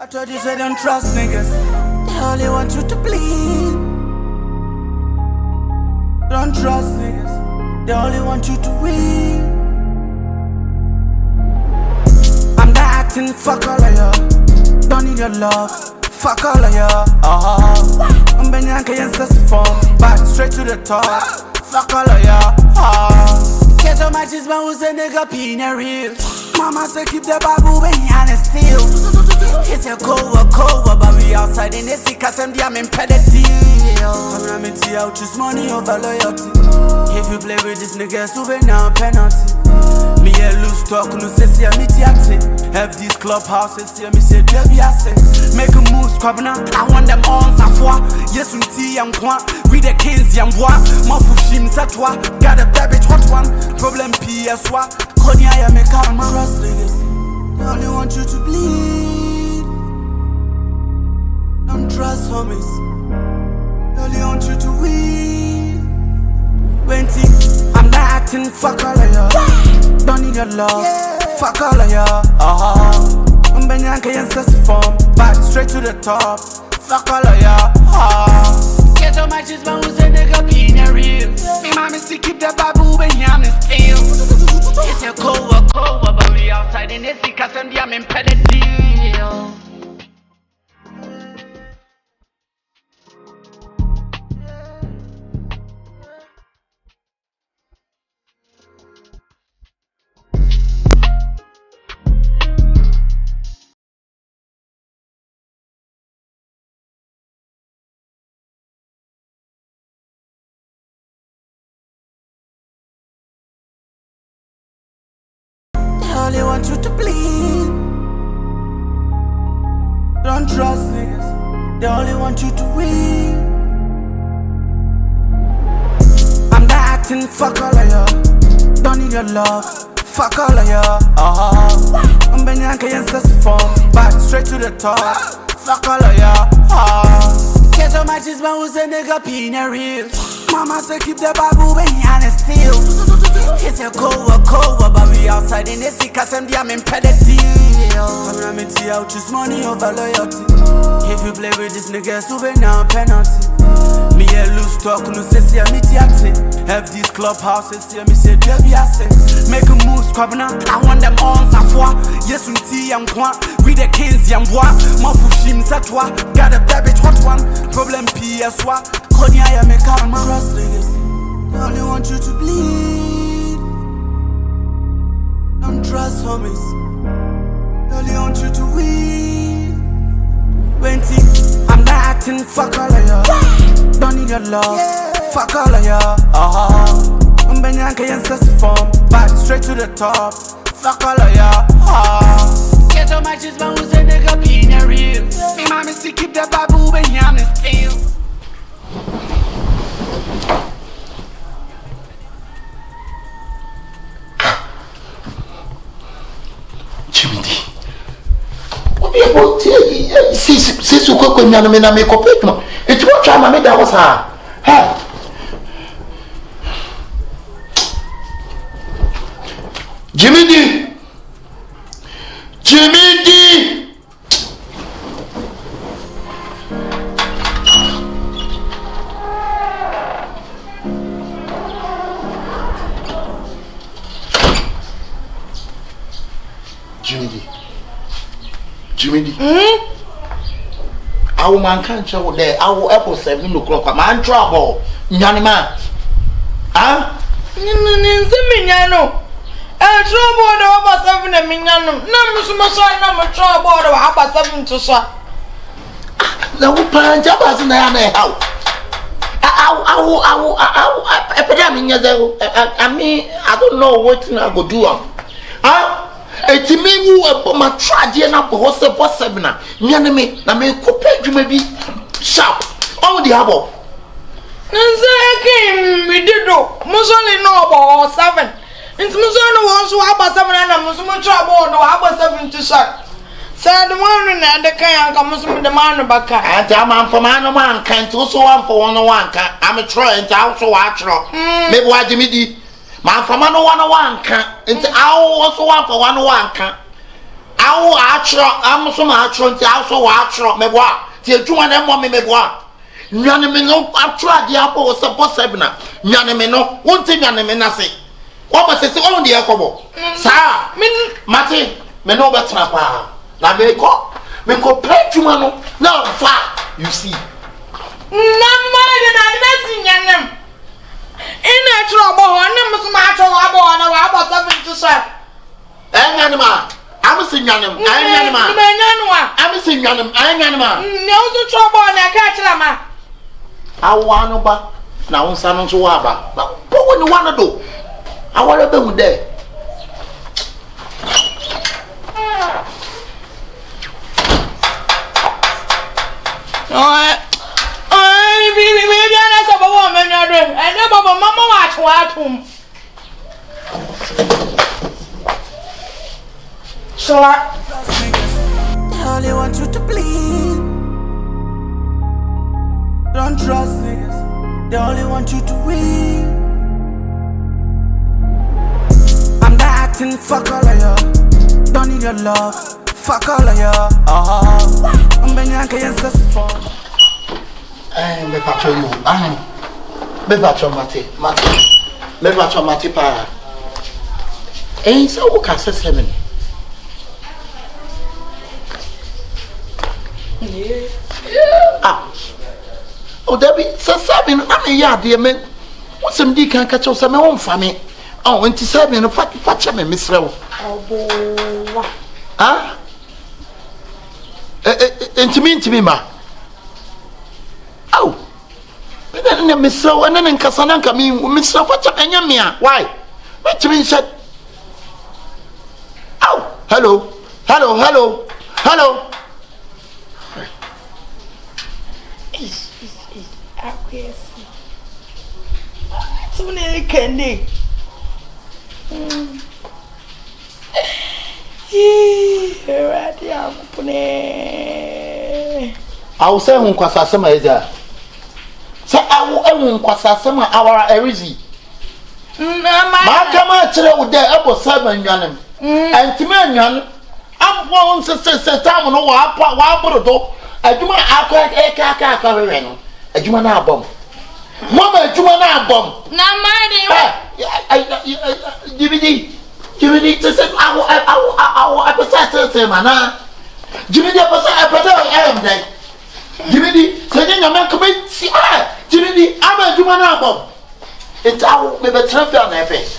I told you say don't trust niggas. They only want you to bleed. Don't trust niggas. They only want you to win. I'm not acting, fuck all of y'all. Don't need your love, fuck all of y'all. I'm Benyanka and form, back straight to the top. Fuck all of y'all. Care so much is my who's a nigga being real. Mama say keep the babu when you honest still. It's a cold, but we outside in the sick cause I'm impeded deal. I'm gonna meet you out, choose money over loyalty. If you play with this nigga, so be now penalty. Me a loose talk, no say see a meet yate. Have these clubhouses, see me say baby I say. Make a move, squabbing up, I want them on sa foi. Yes, we tea and quan, we the kings and bois. Mafushim sa toi, got a baby hot one. Problem PSY, Konya ya make out my trust niggas. They only want you to bleed. Don't trust homies. They only want you to win. 20, I'm not acting, fuck all of y'all. Don't need your love, fuck all of y'all. I'm Benyanka and form, back straight to the top. Fuck all of y'all. Get so much is my who's a nigga being real. Me mommy still keep the babu when you honest still. It's a cold, but we outside in the sick cause I'm impeded deal. They only want you to bleed. Don't trust niggas. They only want you to win. I'm not acting, fuck all of y'all. Don't need your love, fuck all of y'all. I'm Benyanka and form, back straight to the top. Fuck all of y'all. Care so much is my who's a nigga being real. Mama say keep the babu when you honest still. It's a cold, but we outside in the sick cause I'm impeded deal. I'm gonna meet you out, choose money over loyalty. If you play with this nigga, so be now penalty. Me a loose talk, no say see a meet yate. Have these clubhouses, see me say baby I say. Make a move, squabbing up, I want them on sa foi. Yes, we tea and quan, we the kings and bois. Mafushim sa toi, got a baby hot one. Problem PSY, Konya ya make out my trust niggas. They only want you to bleed. Don't trust homies. They only want you to win. 20, I'm not acting, fuck all of y'all. Don't need your love, fuck all of y'all. I'm Benyanka and form, back straight to the top. Fuck all of y'all. Get so much is my who's a nigga being real. Me mommy still keep the babu when you honest still. Gyemiidi. What about since you cook me and make up it? It's what time I made that was her. Hey. Gyemiidi. Gyemiidi. Gyemiidi. I will man can't show there. I will apple 7 o'clock. Man trouble. Nyanima. Ah? Minyano. And trouble over 7 and Minyano. No, trouble about 7 to shot. The woman jabas in the house. I don't know what I go do. Ah? It's me who my tragedy and up was a 7. Nyaname, na me coupé Gyemiidi sharp. All the harbor. Nancy, we did do. Musoli no about 7. It's Musoli wants to have a 7 and a Muslim trouble no have 7 to shot. Said the one and the can come with the man back. And I'm man for man can't also one for 101. I'm a trying to also watch. Maybe why Gyemiidi. Man for man 101 can. It's also one for 101 can. awo atro amuso ma atro nti aso wa atro meboa ti adwuma na mo me meboa nwane me no atro ade abo se bo sebna nwane me no wonti nwane me na se wo ba se on de yakobo sa mate me no betra pa na me ko pray adwuma no na fa you see na mara na advance nyanem ina atro abo ho na muso ma atro abo na wa abo 70 sharp nyanema I'm saying Yanam, I am I'm saying Yanam, I am no trouble na catch lama. I want to now someone to waba. But what do you want to do? I want to be there. Maybe I'm a woman. I never mama watch what home. So they only want you to bleed. Don't trust niggas. They only want you to win. I'm not acting, fuck all of y'all. Don't need your love, fuck all of y'all. I'm Benyanka and Sassifon. Me pacho you. Me pacho mate. Me pacho mate pa. So who can say 7? Oh, Debbie, so 7. I'm a yard, dear man. What's some dick can catch us some own family? Oh, 27 of fat me, Miss Rowe. Ah? And to me, ma. Oh, but then Miss Rowe and then Casananka mean Miss Rowe, what's up, and Yamia? Why? What to me said? Oh, hello. so many candy. I will say who Quasasama is there. Say I will Quasasama our Erizi. My come with their apple 7 yanem. And to me, I'm one sister time on what I do my aqua a Jumana bomb. Mama, Jumana bomb. Now, my Gyemiidi to say, I Gyemiidi, I am dead. Gyemiidi, saying a man come see, Gyemiidi, I'm a Jumana bomb. It's our maybe traffic on a face.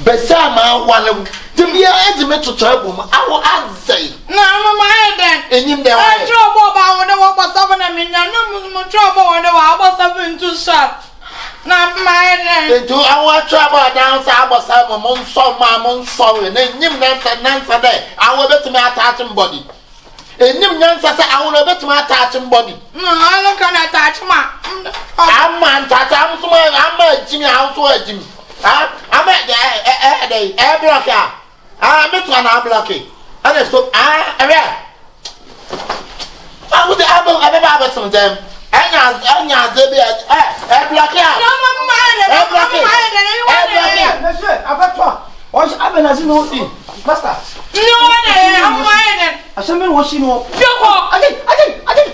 Besama, one to be an intimate to trouble. I will say, no, my then. And him there. I trouble about the walk of 7 and no trouble on the walk of 7 to shut. Not my then. Into our trouble down, I was have a month, and then him answer there. I will bet me attaching body. And him answer, I will bet my attaching body. No, I don't can attach my. I'm a Jimmy house, Jimmy. I'm at the air blocker. I'm at one blocking. And so I would the apple ever some them. And they be air blocker. No, What's happening as you know, Master? no, I'm mine. I shall be watching you. I think.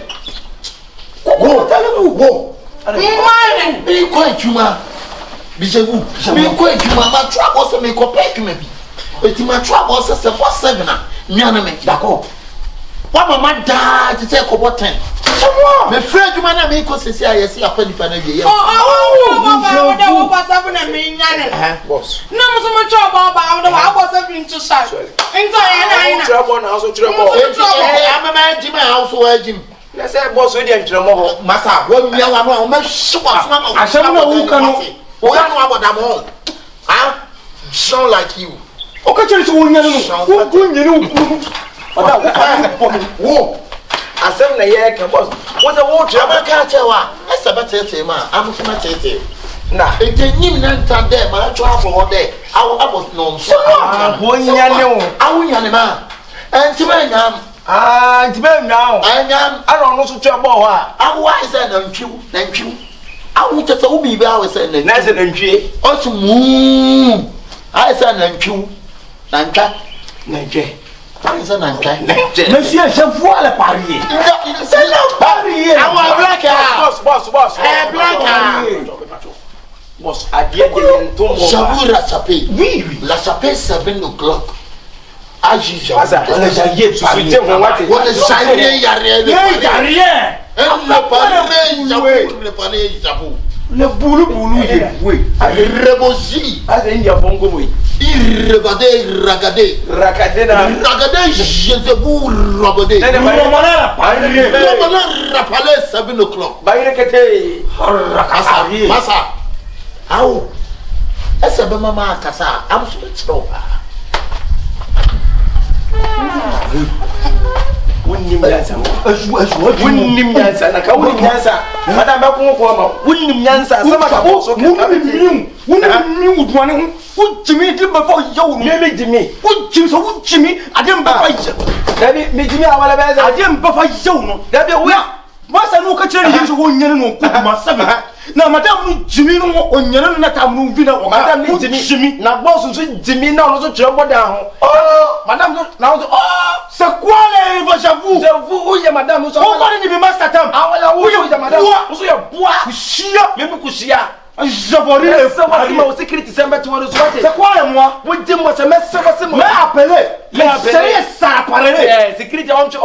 Go, tell him, go. Be quiet, you ma. Be quiet, you ma. My trouble was a make up like maybe. But my trouble was a 7. Nyaname, d'accord. What my dad to take over 10. My friend, you man, make us say, I see a funny panel. Boss. No, so much trouble about the house of to shut. Trouble and also trouble. I'm a man, Jimmy, house, Jim. Let's say, boss, we didn't know. Massa, what we are, I'm sure I shall know who can know about them home. I sound like you. Okay, so you know. Whoa. I said, yeah, boss. What's the water? I'm a catcher. That's a better man. I'm a better. Nah, it didn't even time there, but I travel all day. I was known so I won't man. And to me, now, I don't know so trouble. I was said, thank you. I would just be well said, Nice and G. Also, I said, thank you. Panza na nkai. Monsieur, je vois le parier. C'est le parier. Ah, black. Boss. Black. Boss, adieu de ton. J'avoue la sapé. Oui. La sapé 7 o'clock. Agi j'avoue. On est jaillé, tu soutiens mon watt. On est jaillé, y a rien. Y a rien. Le boulot, oui. Rebosi. Ah, c'est India Bongo, oui. Regardez, je vous regarder. Rappeler 7 o'clock. Massa. Ah, est-ce que maman a cassé? I'm so Wouldn't Yansa. Wouldn't Yansa. Madame Bakuma. Wouldn't Yansa. Some also knew would Jimmy did before you made Jimmy. Would Jimmy? I didn't buy you. That made me I didn't buy you. That be well. Once I know Kachari is 1 year and 7. Now, Madame Jimmy on your Natam Vina or Madame Jimmy. Now, boss Jimmy now also trouble down. Oh, Madame now. Oh, Saquale Vajavu. The Madame was already be master time. I will Madame. Also, your boy, Shia, Memukushia. Javori, some secret December 20. Saquale, with Jim was a mess of a secret on to.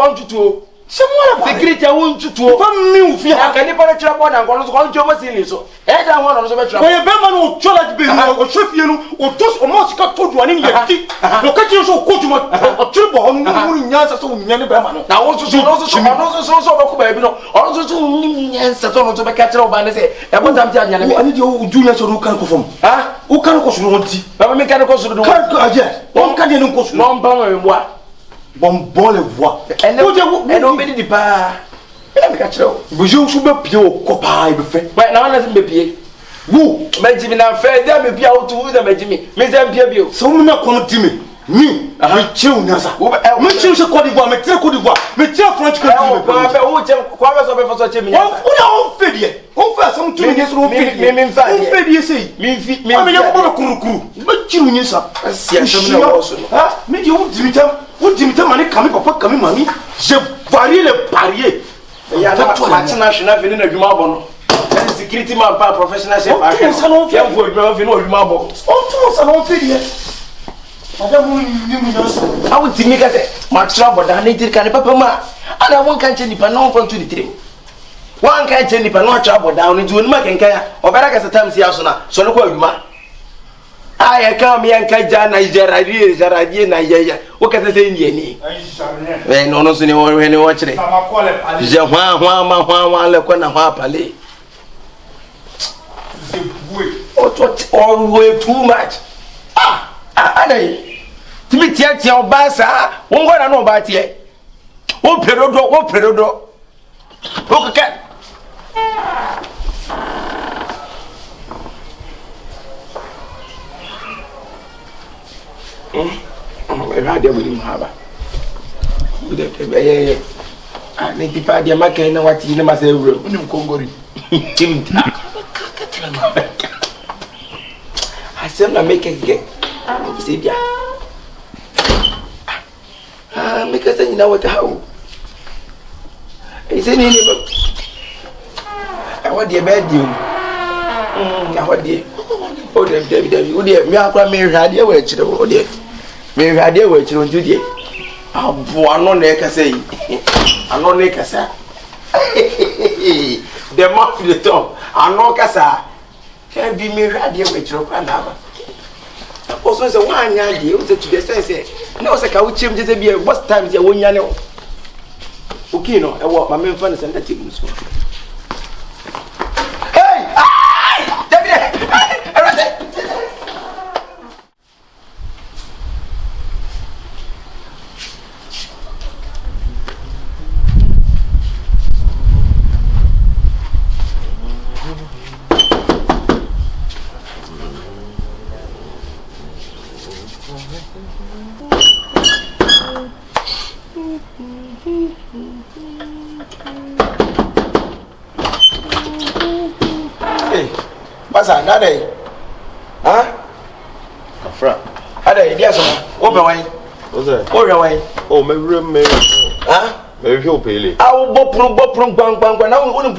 Security I want you to from me. I can never try more than one of your series. And I want to try. When a man will try to be or shift you or toss or most got to one in your teeth. Look at you so good or triple on Yansa so many Berman. Now also baby. Also to answer to the catcher by say, I want them to I need you junior who can go from. Ah, who can go through one tea? I'm a mechanical so don't yes. One can go long bang what? Bon le voix. Et non, mais dis pas. Vous jouez sous le pied au copain, il fait. Ouais, non, on a un pied. Vous, mais Jimmy n'a fait des pieds autour de Jimmy. Mais un pied bio. Ça vous n'a pas Jimmy. Ni, mais tu n'as ça. Mais tu sais quoi d'Ivoire, mais tu sais quoi d'Ivoire. Mais tu as French que tu veux. Quoi va ça faire Jimmy? On fait bien. On fait ça, on fait bien sur le pied. On fait bien, c'est. Mais il y a pas de courou. Mais tu n'as ça. Si, mais tu vous dites, papa, mamie, je varie le parier. Il y a un national venu de Jumabon. Un sécurité pas professionnel, c'est pas un salon qui a voulu venir au Jumabon. On tourne salon fait bien. Madame, I would think my trouble, I need to carry papa. And I won't catch any panon from 23. One can't tell you no trouble down into a making care or better as a time, so look what you might. I come here and Kaja Nigeria. What can I say in Yenny? When no one when you watch it. What way too much? To me, Tia Bassa, won't want to know about ye. Oh, Perodo. Okay. Radio with him, Haba. I need to pay the market and what you must have room. I said, I make a get. See, because you know what the hell. He said, I want the bed you. I want the. Oh, David, me, I may have your way to the dear. May have your way to do dear. Oh, boy, I'm not like I say. I'm not like I say. The mouth the top. I'm not Cassa. Can't be me had your way to the Panama. Also, the one idea was to the sense. No, I would change the beer. What time is your 1 year? Okay, no, I want my main fun and that team. Hey! What's that? Huh? Afra. Ada, dia semua. Open way. What's that? Open way. Oh, me. Huh? Maybe he'll pay. I will bang. Now we wouldn't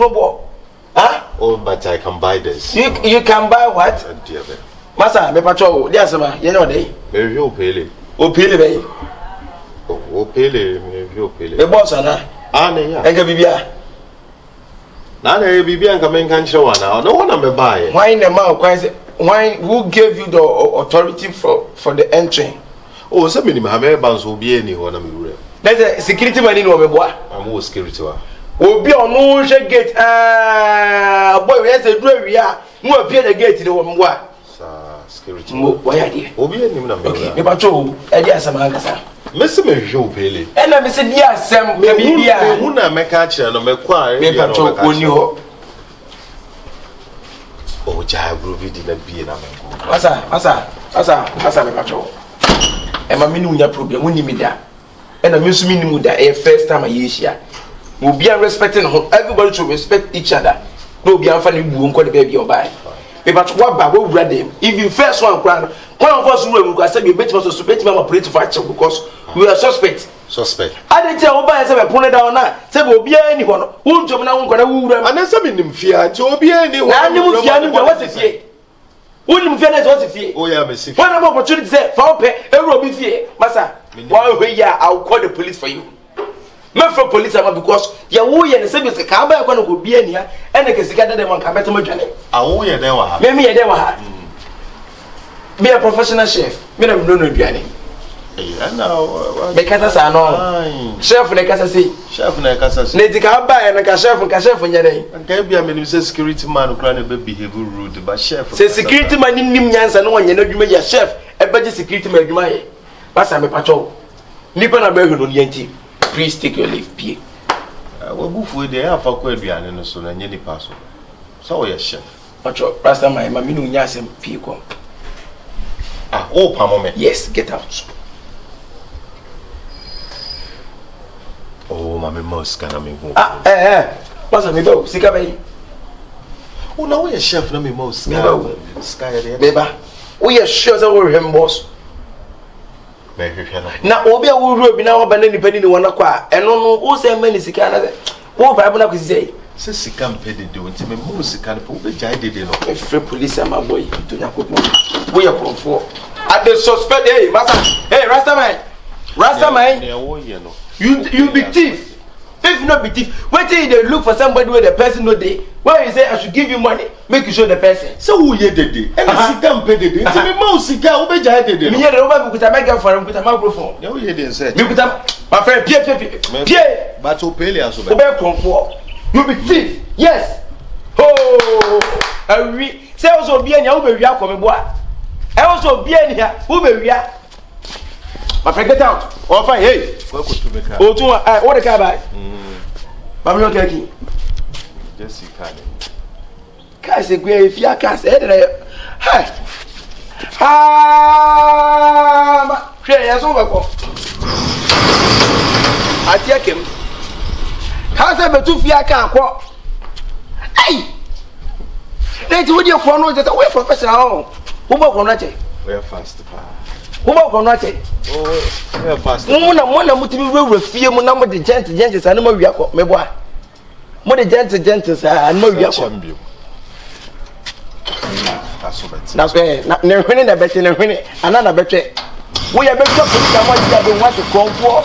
huh? Oh, but I can buy this. You can buy what? Dear me. Masa, me patrol. Yes, ma. You know they. Maybe he'll pay. O pay le. Oh, pay. Maybe he'll pay. The boss, ana. Yeah. Enga bibia. Now they be and come and show one now. No one am buy. Why in the mouth? Why? Who gave you the authority for the entry? Oh, some minimum have bands will be anyone. There's a security man in Wabua. I'm more security. Will be on no gate. Boy, there's a dreary. More appear the gate in the woman. Security. Why are you? Will be any number. Okay, patrol. Yes, I'm Angasa. Mr. Mayhew Paley. And I said, yes, Sam, maybe Muna make a chair no make quiet. Maybe patrol when you. Oh, Jai will be in a beer. Asa, me patrol. And my minu problem, we need that. And I'm using me that a first time I use here. We'll be respecting everybody should respect each other. No be funny won't call the baby or buy. But what bag will read them? If you first one of us will say you bet us to bet me operate to fight because we are suspect. I didn't tell by a pony down now. Say will be anyone who job now gonna woo them. And then some in them fear to be anyone. What's the fear? Wouldn't fear what's the fear? Oh, yeah, Missy. One opportunity say for pay a robbie fear. Massa, while we are, I'll call the police for you. Me for police because ya wo ye ne se bi se ka ba kwa no ko bi ania e ne ke sika de dem ka beto madwane a wo ye den wa ha me ye den wa ha be a professional chef me na no aduane eh na me kasa sa no chef ne kasa si ne ti ka ba e ne ka chef nya den nka bia me ni se security man kura ne be behave rude but chef se security man nim nyansa no wanya na dwuma ya chef e be je security man dwuma ye pasa me pacho nipa na be hu no yanti. Please take your leave, P. What boof with the air for Quabian and so and any parcel. So, yes, chef. Pastor, my mammy, yes, and Pico. Ah, oh, Pamome. Yes, get out. Oh, Mammy Mouse can I mean, what's a mebo? Sicabay. Oh, no, we are chef, no me most sky, Beba. We are sure that we're him, boss. Na obi a wo ru obi na wo ba na nipa ni wona kwa eno no wo se mani sika na wo ba na kwisi se sika mpede de wonti me mo sika na po be jai dede no free police am boy to nyakopo wo ya konfo at the suspect hey Rastaman ne wo ye no you be thief if not be thief wait till they look for somebody where the person no dey when you say I should give you money make you show the person so wo ye dede and sika mpede de nti me mo sika wo be jai dede no me ye de wo ba kuta make for him kuta microphone ne wo ye de say me kuta my friend pie but o pele aso be comfort you be thief yes oh awi say also be ania wo be wia ko me boa e also be ania wo be wia my friend get out oh fine hey go to me car oh tun what the car buy Babylon Kyekyeku Jessica car say gwe if ya car say there hey ma hwe ya so bako atiakem ha say betu fia car ko hey let we dey for no just we professional who bo ko no che we fast pa who bo ko no che oh we fast mo na mutimi wura fie mu na mo de gent sa na mo wia ko me boa mo de gent sa na mo wia ko na so na hwene na bete na hwene ana na betwe wo ya betwe ko ka mo dia do wa to konfo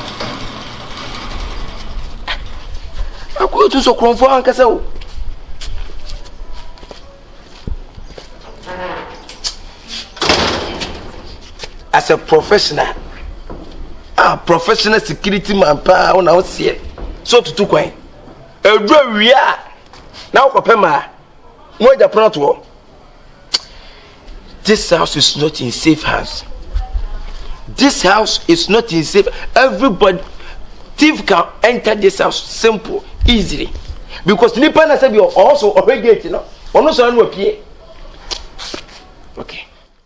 ako tu so konfo an kasa o as a professional professional security man pa ona o sie so tutu kwan edwa wia na okopema mo ja pronoto. This house is not in safe hands. This house is not in safe. Everybody, thief can enter this house simple, easily, because nipa na said you also already, you know, ono so anu apie. Okay.